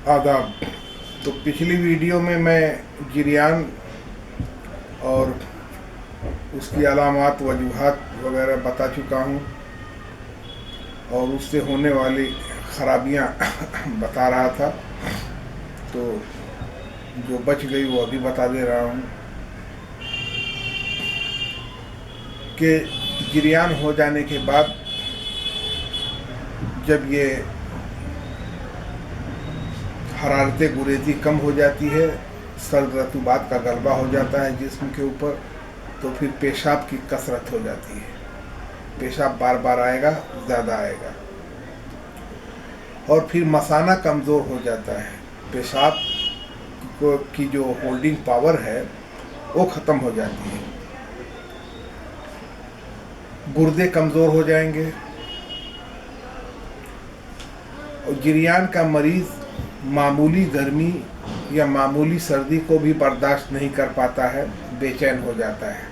आदाब। तो पिछली वीडियो में मैं गिरियान और उसकी अलामात वजूहात वगैरह बता चुका हूँ और उससे होने वाली ख़राबियाँ बता रहा था। तो जो बच गई वो अभी बता दे रहा हूँ कि गिरियान हो जाने के बाद जब ये हरारत गुरेज़ी कम हो जाती है, सर्द रतूबात का गलबा हो जाता है जिस्म के ऊपर, तो फिर पेशाब की कसरत हो जाती है। पेशाब बार बार आएगा, ज़्यादा आएगा और फिर मसाना कमज़ोर हो जाता है। पेशाब की जो होल्डिंग पावर है वो ख़त्म हो जाती है। गुर्दे कमज़ोर हो जाएंगे और गिरियान का मरीज़ मामूली गर्मी या मामूली सर्दी को भी बर्दाश्त नहीं कर पाता है, बेचैन हो जाता है।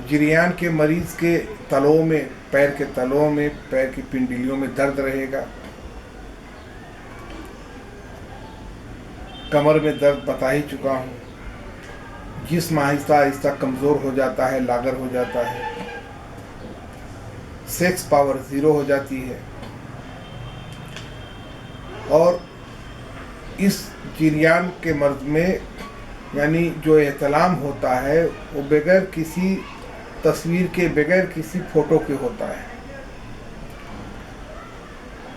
गिरियान के मरीज़ के तलों में, पैर के तलों में, पैर की पिंडलियों में दर्द रहेगा। कमर में दर्द बता ही चुका हूँ। जिस्म आहिस्ता आहिस्ता कमज़ोर हो जाता है, लागर हो जाता है। सेक्स पावर ज़ीरो हो जाती है और इस गिरियान के मर्ज में यानी जो एहतलाम होता है वो बगैर किसी तस्वीर के, बगैर किसी फ़ोटो के होता है।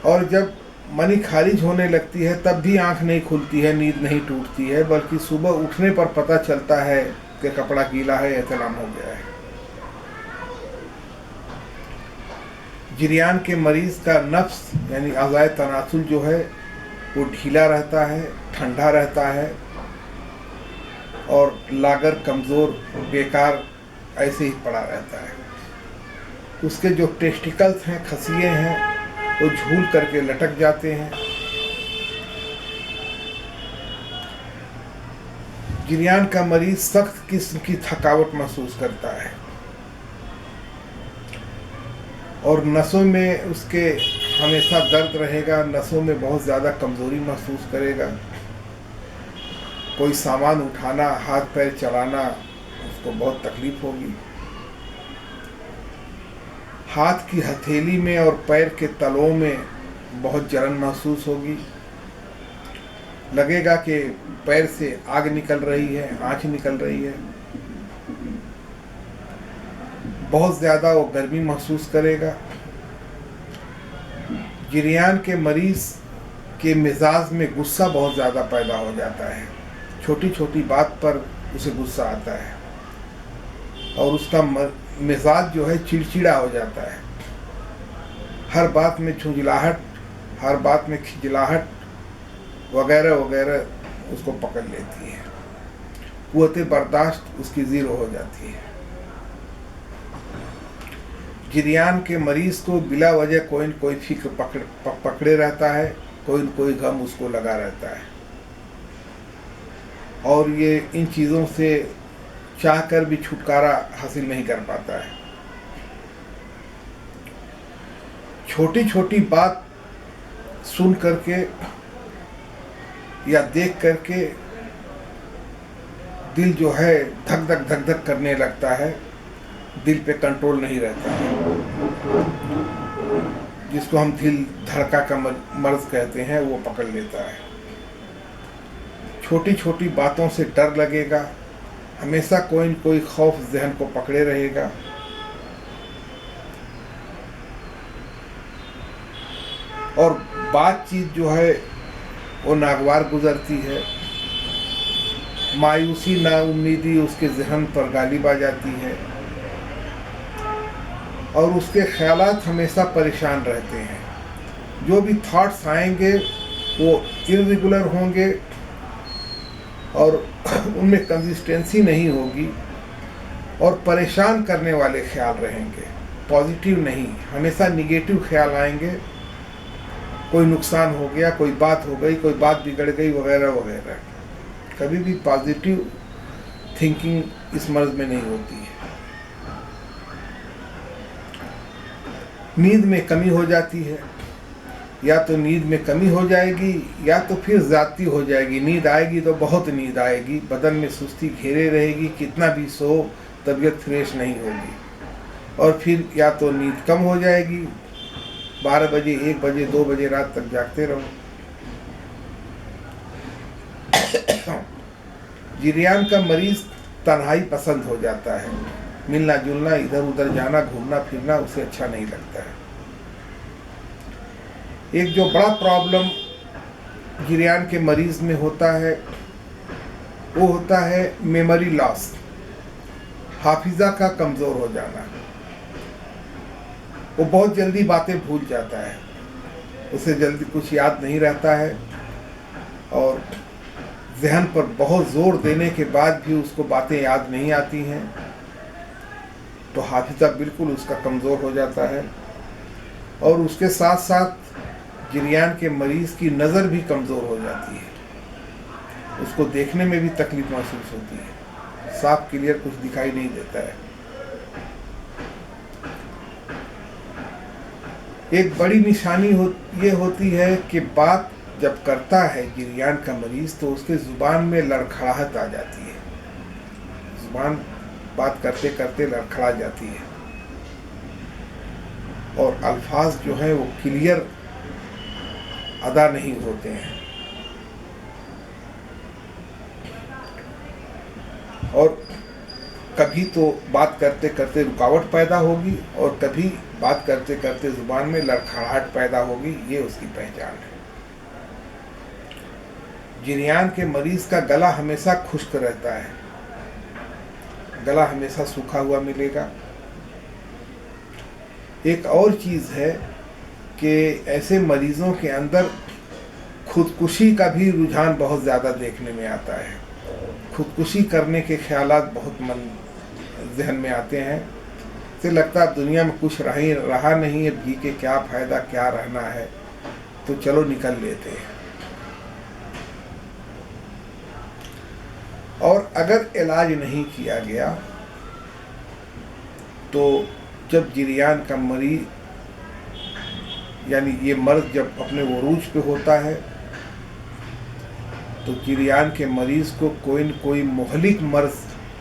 और जब मनी खारिज होने लगती है तब भी आंख नहीं खुलती है, नींद नहीं टूटती है, बल्कि सुबह उठने पर पता चलता है कि कपड़ा गीला है, एहतलाम हो गया है। गिरियान के मरीज़ का नफ्स यानी अज़ाए तनासुल जो है वो ढीला रहता है, ठंडा रहता है और लागर, कमज़ोर, बेकार ऐसे ही पड़ा रहता है। उसके जो टेस्टिकल्स हैं, खसिए हैं, वो झूल करके लटक जाते हैं। गिरियान का मरीज़ सख्त किस्म की थकावट महसूस करता है और नसों में उसके हमेशा दर्द रहेगा, नसों में बहुत ज़्यादा कमज़ोरी महसूस करेगा। कोई सामान उठाना, हाथ पैर चलाना उसको बहुत तकलीफ़ होगी। हाथ की हथेली में और पैर के तलों में बहुत जलन महसूस होगी। लगेगा कि पैर से आग निकल रही है, आँच निकल रही है। बहुत ज़्यादा वो गर्मी महसूस करेगा। गिरियान के मरीज़ के मिजाज में गुस्सा बहुत ज़्यादा पैदा हो जाता है। छोटी छोटी बात पर उसे गुस्सा आता है और उसका मिजाज जो है चिड़चिड़ा हो जाता है। हर बात में झुंझलाहट, हर बात में खिजलाहट वगैरह वगैरह उसको पकड़ लेती है। कुव्वत बर्दाश्त उसकी ज़ीरो हो जाती है। गिरियान के मरीज़ को बिला वजह कोई न कोई फिक्र पकड़े रहता है, कोई न कोई गम उसको लगा रहता है और ये इन चीज़ों से चाहकर भी छुटकारा हासिल नहीं कर पाता है। छोटी छोटी बात सुन करके या देख करके दिल जो है धक धक धक धक करने लगता है, दिल पे कंट्रोल नहीं रहता है, जिसको हम दिल धड़का का मर्ज कहते हैं, वो पकड़ लेता है। छोटी छोटी बातों से डर लगेगा, हमेशा कोई न कोई खौफ जहन को पकड़े रहेगा। और बातचीत जो है वो नागवार गुजरती है। मायूसी, नाउम्मीदी उसके जहन पर गालिब आ जाती है और उसके ख्यालात हमेशा परेशान रहते हैं। जो भी थॉट्स आएंगे वो इर्रेगुलर होंगे और उनमें कंसिस्टेंसी नहीं होगी और परेशान करने वाले ख्याल रहेंगे, पॉजिटिव नहीं। हमेशा निगेटिव ख्याल आएंगे, कोई नुकसान हो गया, कोई बात हो गई, कोई बात बिगड़ गई वगैरह वगैरह। कभी भी पॉजिटिव थिंकिंग इस मर्ज में नहीं होती है। नींद में कमी हो जाती है। या तो नींद में कमी हो जाएगी या तो फिर ज़्यादती हो जाएगी। नींद आएगी तो बहुत नींद आएगी, बदन में सुस्ती घेरे रहेगी, कितना भी सो तबीयत फ्रेश नहीं होगी। और फिर या तो नींद कम हो जाएगी, 12 बजे 1 बजे 2 बजे रात तक जागते रहो। जिरयान का मरीज तन्हाई पसंद हो जाता है, मिलना जुलना, इधर उधर जाना, घूमना फिरना उसे अच्छा नहीं लगता है। एक जो बड़ा प्रॉब्लम जिरयान के मरीज में होता है वो होता है मेमोरी लॉस, हाफिज़ा का कमज़ोर हो जाना। वो बहुत जल्दी बातें भूल जाता है, उसे जल्दी कुछ याद नहीं रहता है और ज़हन पर बहुत ज़ोर देने के बाद भी उसको बातें याद नहीं आती हैं, तो हाफिज़ा बिल्कुल उसका कमज़ोर हो जाता है। और उसके साथ साथ जिरयान के मरीज़ की नज़र भी कमज़ोर हो जाती है, उसको देखने में भी तकलीफ महसूस होती है, साफ क्लियर कुछ दिखाई नहीं देता है। एक बड़ी निशानी ये होती है कि बात जब करता है जिरयान का मरीज़ तो उसके ज़ुबान में लड़खड़ाहट आ जाती है, ज़ुबान बात करते करते लड़खड़ा जाती है और अल्फाज जो हैं वो क्लियर अदा नहीं होते हैं। और कभी तो बात करते करते रुकावट पैदा होगी और कभी बात करते करते ज़ुबान में लड़खड़ाहट पैदा होगी, ये उसकी पहचान है। जिरयान के मरीज़ का गला हमेशा खुश्क रहता है, गला हमेशा सूखा हुआ मिलेगा। एक और चीज़ है कि ऐसे मरीज़ों के अंदर खुदकुशी का भी रुझान बहुत ज़्यादा देखने में आता है, खुदकुशी करने के ख्यालात बहुत मन जहन में आते हैं, से लगता है दुनिया में कुछ रहा नहीं है, जी के क्या फ़ायदा, क्या रहना है, तो चलो निकल लेते हैं। और अगर इलाज नहीं किया गया तो जब जिरयान का मरीज यानी ये मर्ज जब अपने उरूज पे होता है तो जिरयान के मरीज को कोई न कोई मुहलिक मर्ज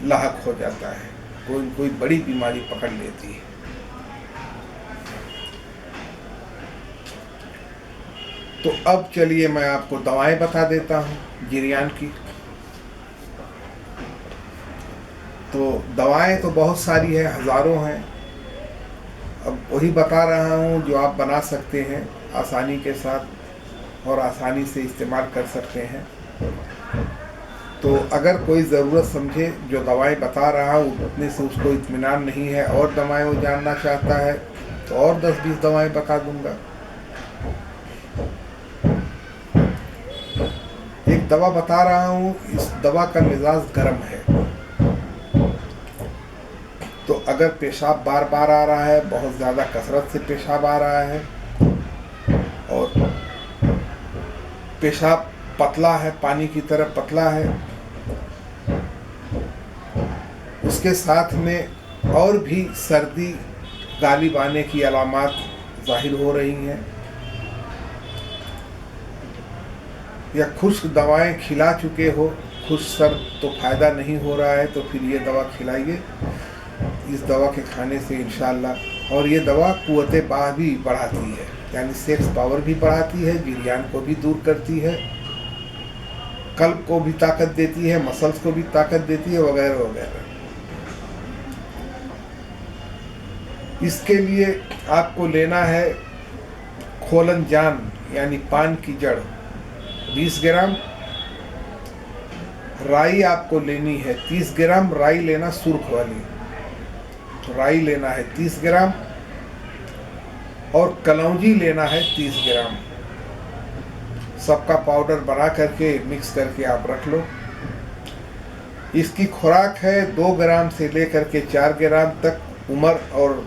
लाहक हो जाता है, कोई न कोई बड़ी बीमारी पकड़ लेती है। तो अब चलिए मैं आपको दवाएं बता देता हूँ जिरयान की। तो दवाएं तो बहुत सारी हैं, हज़ारों हैं। अब वही बता रहा हूँ जो आप बना सकते हैं आसानी के साथ और आसानी से इस्तेमाल कर सकते हैं। तो अगर कोई ज़रूरत समझे जो दवाएं बता रहा हूँ उतने से उसको इत्मीनान नहीं है और दवाएं वो जानना चाहता है तो और 10-20 दवाएं बता दूंगा। एक दवा बता रहा हूँ, इस दवा का मिजाज गर्म है, तो अगर पेशाब बार बार आ रहा है, बहुत ज़्यादा कसरत से पेशाब आ रहा है और पेशाब पतला है, पानी की तरह पतला है, उसके साथ में और भी सर्दी गालिब आने की अलामात ज़ाहिर हो रही हैं, या खुश्क दवाएं खिला चुके हो, खुश्क सर तो फ़ायदा नहीं हो रहा है, तो फिर ये दवा खिलाइए। इस दवा के खाने से इंशाअल्लाह, और ये दवा कुव्वत बाह भी बढ़ाती है, यानी सेक्स पावर भी बढ़ाती है, जिरयान को भी दूर करती है, कल्ब को भी ताकत देती है, मसल्स को भी ताकत देती है, वगैरह वगैरह। इसके लिए आपको लेना है खोलन जान यानी पान की जड़ 20 ग्राम, राई आपको लेनी है 30 ग्राम, राई लेना सुर्ख वाली, तो राई लेना है 30 ग्राम और कलौंजी लेना है 30 ग्राम। सबका पाउडर बना करके मिक्स करके आप रख लो। इसकी खुराक है 2 ग्राम से लेकर के 4 ग्राम तक, उम्र और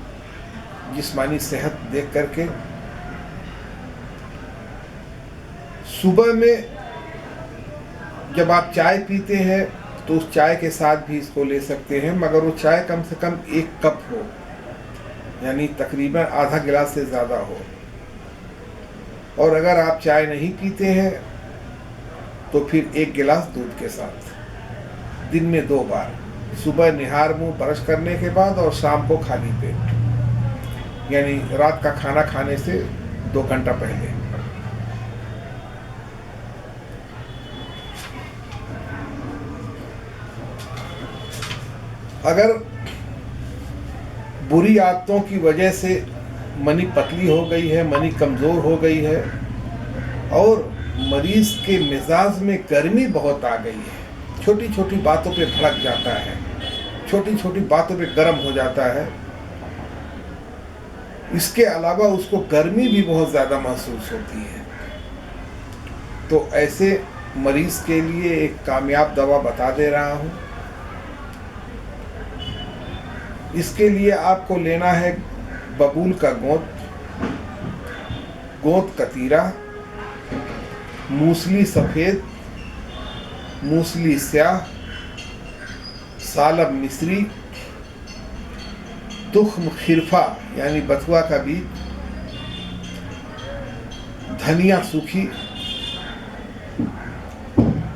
जिस्मानी सेहत देख करके। सुबह में जब आप चाय पीते हैं तो उस चाय के साथ भी इसको ले सकते हैं, मगर वो चाय कम से कम 1 कप हो, यानी तकरीबन आधा गिलास से ज़्यादा हो। और अगर आप चाय नहीं पीते हैं तो फिर 1 गिलास दूध के साथ दिन में 2 बार, सुबह निहार मुंह ब्रश करने के बाद और शाम को खाली पेट, यानी रात का खाना खाने से 2 घंटा पहले। अगर बुरी आदतों की वजह से मनी पतली हो गई है, मनी कमज़ोर हो गई है और मरीज के मिजाज में गर्मी बहुत आ गई है, छोटी छोटी बातों पे भड़क जाता है, छोटी छोटी बातों पे गर्म हो जाता है, इसके अलावा उसको गर्मी भी बहुत ज़्यादा महसूस होती है, तो ऐसे मरीज के लिए एक कामयाब दवा बता दे रहा हूँ। इसके लिए आपको लेना है बबूल का गोंद कतीरा, मूसली सफ़ेद, मूसली स्याह, सालब मिस्री, तुख्म खिरफा यानी बथुआ का बीज, धनिया सूखी,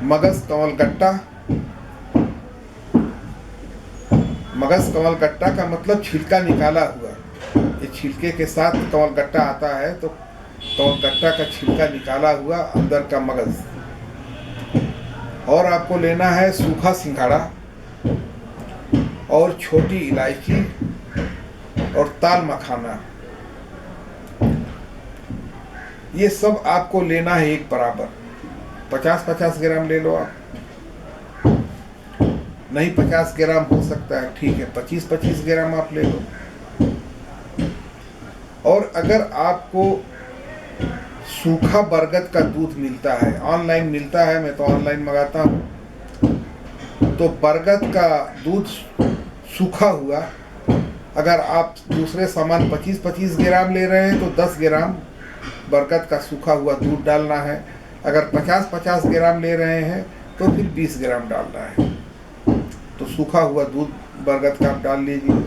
मगज कमलगट्टा। मगज कमलगट्टा का मतलब छिलका निकाला हुआ, ये छिलके के साथ कमलगट्टा आता है, तो कमलगट्टा का छिलका निकाला हुआ अंदर का मगज। और आपको लेना है सूखा सिंघाड़ा और छोटी इलायची और ताल मखाना, ये सब आपको लेना है एक बराबर। 50-50 ग्राम ले लो आप, नहीं 50 ग्राम हो सकता है, ठीक है 25-25 ग्राम आप ले लो। और अगर आपको सूखा बरगद का दूध मिलता है, ऑनलाइन मिलता है, मैं तो ऑनलाइन मंगाता हूँ, तो बरगद का दूध सूखा हुआ, अगर आप दूसरे सामान 25-25 ग्राम ले रहे हैं तो 10 ग्राम बरगद का सूखा हुआ दूध डालना है। अगर 50-50 ग्राम ले रहे हैं तो फिर 20 ग्राम डालना है। तो सूखा हुआ दूध बरगद का आप डाल लीजिए,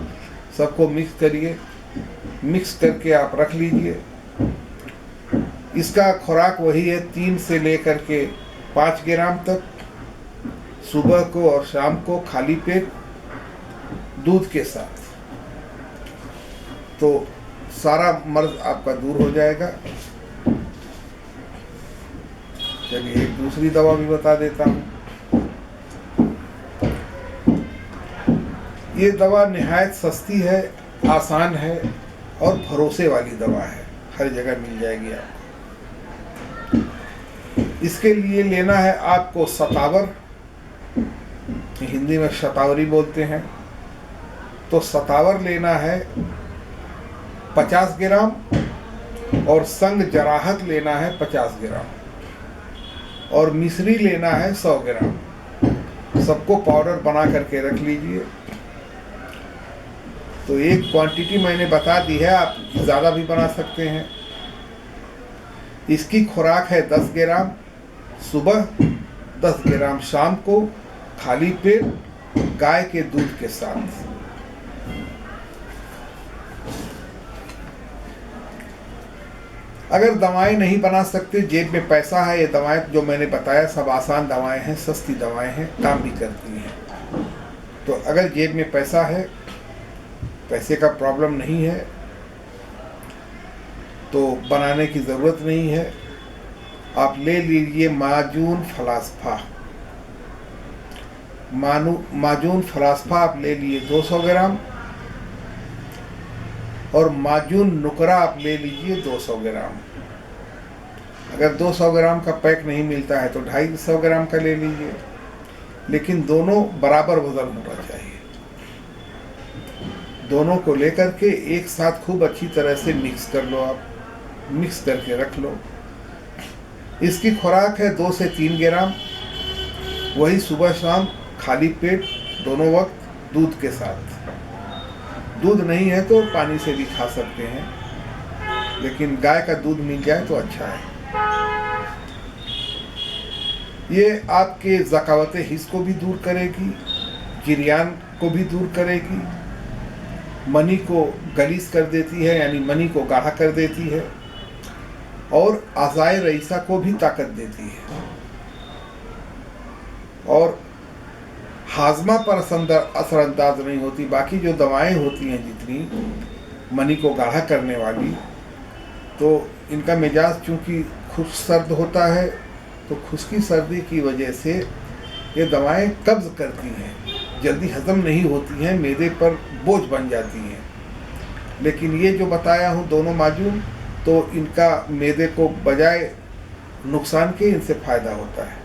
सबको मिक्स करिए, मिक्स करके आप रख लीजिए। इसका खुराक वही है 3 से लेकर के 5 ग्राम तक, सुबह को और शाम को खाली पेट दूध के साथ, तो सारा मर्ज आपका दूर हो जाएगा। चलिए एक दूसरी दवा भी बता देता हूँ। ये दवा निहायत सस्ती है, आसान है और भरोसे वाली दवा है, हर जगह मिल जाएगी आपको। इसके लिए लेना है आपको सतावर, हिंदी में शतावरी बोलते हैं, तो सतावर लेना है 50 ग्राम और संग जराहत लेना है 50 ग्राम और मिश्री लेना है 100 ग्राम। सबको पाउडर बना करके रख लीजिए। तो एक क्वांटिटी मैंने बता दी है, आप ज़्यादा भी बना सकते हैं। इसकी खुराक है 10 ग्राम सुबह, 10 ग्राम शाम को, खाली पेट गाय के दूध के साथ। अगर दवाएं नहीं बना सकते, जेब में पैसा है, ये दवाएं जो मैंने बताया सब आसान दवाएं हैं, सस्ती दवाएं हैं, काम भी करती हैं। तो अगर जेब में पैसा है, पैसे का प्रॉब्लम नहीं है, तो बनाने की ज़रूरत नहीं है। आप ले लीजिए माजून फलास्फा। माजून फलास्फा आप ले लिए 200 ग्राम और माजून नुकरा आप ले लीजिए 200 ग्राम। अगर 200 ग्राम का पैक नहीं मिलता है तो 250 ग्राम का ले लीजिए, लेकिन दोनों बराबर वजन होना चाहिए। दोनों को लेकर के एक साथ खूब अच्छी तरह से मिक्स कर लो, आप मिक्स करके रख लो। इसकी खुराक है 2 से 3 ग्राम, वही सुबह शाम खाली पेट दोनों वक्त दूध के साथ। दूध नहीं है तो पानी से भी खा सकते हैं, लेकिन गाय का दूध मिल जाए तो अच्छा है। ये आपके ज़कावत हिस्स को भी दूर करेगी, गिरियान को भी दूर करेगी, मनी को गलीस कर देती है, यानी मनी को गाढ़ा कर देती है। और अज़ाए रईसा को भी ताकत देती है और हाजमा पर असरअंदाज नहीं होती। बाकी जो दवाएं होती हैं जितनी मनी को गाढ़ा करने वाली, तो इनका मिजाज चूँकि खुश्क सर्द होता है, तो खुश्की सर्दी की वजह से ये दवाएं कब्ज़ करती हैं, जल्दी हज़म नहीं होती हैं, मैदे पर बोझ बन जाती हैं। लेकिन ये जो बताया हूँ दोनों माजून, तो इनका मैदे को बजाय नुकसान के इनसे फ़ायदा होता है।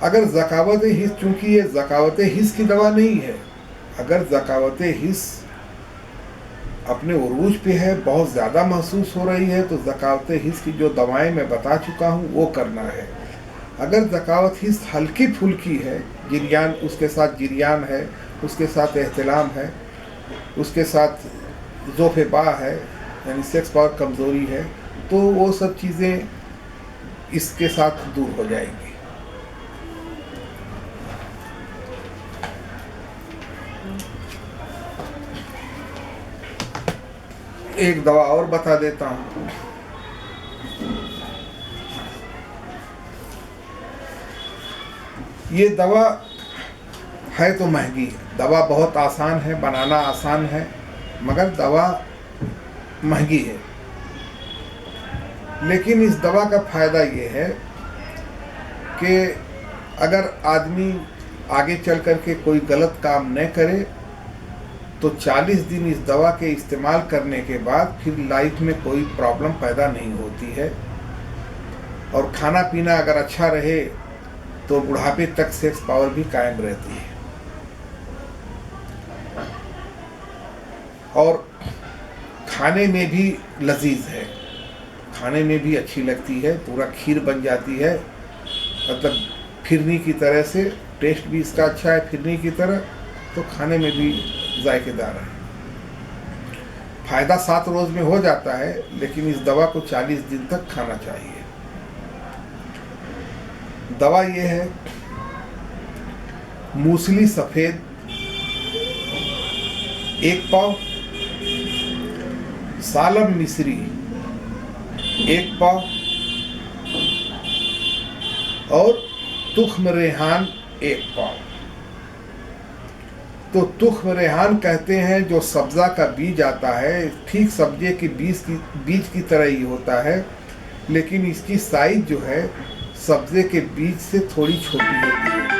अगर ज़कावत हिस्स, चूँकि ये ज़कावत हिस्स की दवा नहीं है, अगर ज़कावत हिस्स अपने उरूज पे है, बहुत ज़्यादा महसूस हो रही है, तो ज़कावत हिस्स की जो दवाएं मैं बता चुका हूँ वो करना है। अगर ज़कावत हिस्स हल्की फुल्की है, जिरियान, उसके साथ जिरियान है, उसके साथ एहतिलाम है, उसके साथ ज़ोफ़े बा है, यानी सेक्स पावर कमज़ोरी है, तो वो सब चीज़ें इसके साथ दूर हो जाएंगी। एक दवा और बता देता हूँ। ये दवा है तो महंगी है, दवा बहुत आसान है, बनाना आसान है, मगर दवा महंगी है। लेकिन इस दवा का फ़ायदा ये है कि अगर आदमी आगे चल कर के कोई गलत काम न करे, तो 40 दिन इस दवा के इस्तेमाल करने के बाद फिर लाइफ में कोई प्रॉब्लम पैदा नहीं होती है। और खाना पीना अगर अच्छा रहे तो बुढ़ापे तक सेक्स पावर भी कायम रहती है। और खाने में भी लजीज है, खाने में भी अच्छी लगती है, पूरा खीर बन जाती है, मतलब फिरनी की तरह से, टेस्ट भी इसका अच्छा है फिरनी की तरह, तो खाने में भी जायकेदार है। फ़ायदा 7 रोज़ में हो जाता है, लेकिन इस दवा को 40 दिन तक खाना चाहिए। दवा ये है, मूसली सफ़ेद 1 पाव, सालम मिस्री 1 पाव और तुख्म रेहान 1 पाव। तो तुख्म रेहान कहते हैं जो सब्ज़ा का बीज आता है, ठीक सब्जे के बीज की तरह ही होता है, लेकिन इसकी साइज जो है सब्ज़े के बीज से थोड़ी छोटी होती है।